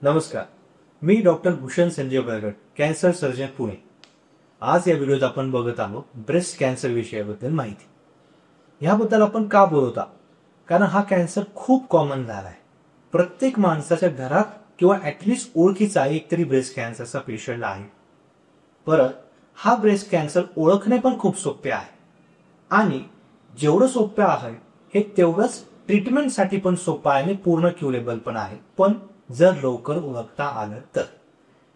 नमस्कार, मी doctor Bhushan Sanjay Balgat, cancer surgeon Pune. आज या व्हिडिओत आपण बघत आहोत ब्रेस्ट कॅन्सर विषयाबद्दल माहिती। याबद्दल आपण का बोलत आहोत? कारण हा कॅन्सर खूप कॉमन झाला आहे। प्रत्येक माणसाच्या घरात किंवा ऍटलीस्ट ओळखीचा एक तरी ब्रेस्ट कॅन्सरचा पेशंट आहे। परत हा ब्रेस्ट कॅन्सर ओळखणे पण खूप सोपे आहे आणि जेवढं सोपं आहे हे तेवढंच ट्रीटमेंटसाठी पण सोपं आहे आणि पूर्ण क्युरेबल पण आहे, पण जर लवकर ओळखता आलं तर।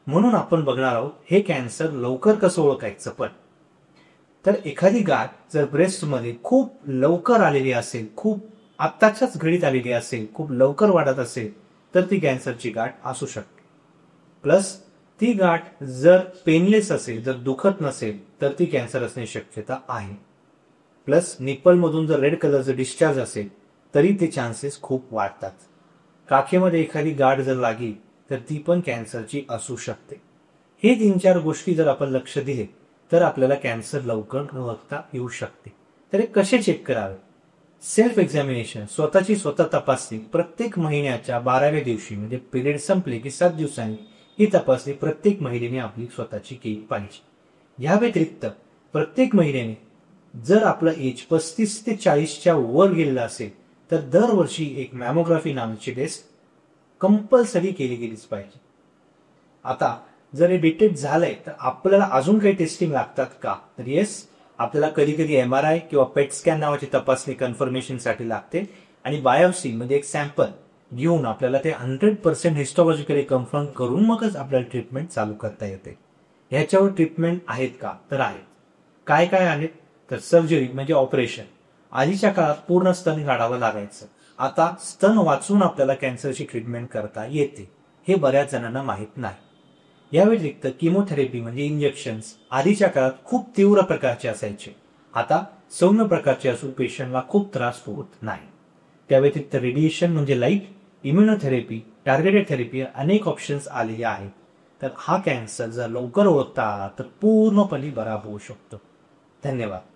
म्हणून आपण बघणार आहोत हे कॅन्सर लवकर कसं ओळखायचं। पण तर एखादी गाठ जर ब्रेस्टमध्ये खूप लवकर आलेली असेल, खूप आत्ताच्याच घडीत आलेली असेल, खूप लवकर वाढत असेल तर ती कॅन्सरची गाठ असू शकते। प्लस ती गाठ जर पेनलेस असेल, जर दुखत नसेल तर ती कॅन्सर असण्याची शक्यता आहे। प्लस निप्पलमधून जर रेड कलरचं डिस्चार्ज असेल तरी ते चान्सेस खूप वाढतात। काखेमध्ये एखादी गाठ जर लागली तर ती पण कॅन्सरची असू शकते। हे 3-4 गोष्टी जर आपण लक्ष दिले तर आपल्याला कॅन्सर लवकर ओळखता येऊ शकते। तर हे कसे चेक करावे? सेल्फ एक्झामिनेशन, स्वतःची स्वतः तपासणी प्रत्येक महिन्याच्या 12व्या दिवशी, म्हणजे पिरियड संपले की 7 दिवसांनी ही तपासणी प्रत्येक महिलेने आपली स्वतःची केली पाहिजे। या व्यतिरिक्त प्रत्येक महिलेने जर आपलं एज 35 ते 40च्या वर गेलेलं असेल तर दरवर्षी एक मॅमोग्राफी नावाची टेस्ट कंपल्सरी केली गेलीच पाहिजे। आता जर हे डिटेक्ट झालंय तर आपल्याला अजून काही टेस्टिंग लागतात का? तर येस, आपल्याला कधी कधी MRI किंवा पेट स्कॅन नावाची तपासणी कन्फर्मेशनसाठी लागते आणि बायोप्सी म्हणजे एक सॅम्पल घेऊन आपल्याला ते 100% हिस्टॉलॉजिकली कन्फर्म करून मगच आपल्याला ट्रीटमेंट चालू करता येते। ह्याच्यावर ट्रीटमेंट आहेत का? तर आहेत। काय काय आहेत? तर सर्जरी म्हणजे ऑपरेशन। आधीच्या काळात पूर्ण स्तन काढावं लागायचं, आता स्तन वाचून आपल्याला कॅन्सरची ट्रीटमेंट करता येते, हे बऱ्याच जणांना माहीत नाही। या व्यतिरिक्त किमोथेरपी म्हणजे इंजेक्शन्स आधीच्या काळात खूप तीव्र प्रकारचे असायचे, आता सौम्य प्रकारचे असून पेशंटला खूप त्रास होत नाही। त्या व्यतिरिक्त रेडिएशन म्हणजे लाईट, इम्युनोथेरपी, टार्गेटेड थेरपी अनेक ऑप्शन्स आलेले आहेत। तर हा कॅन्सर जर लवकर ओळखता आला तर पूर्णपणे बरा होऊ शकतो। धन्यवाद।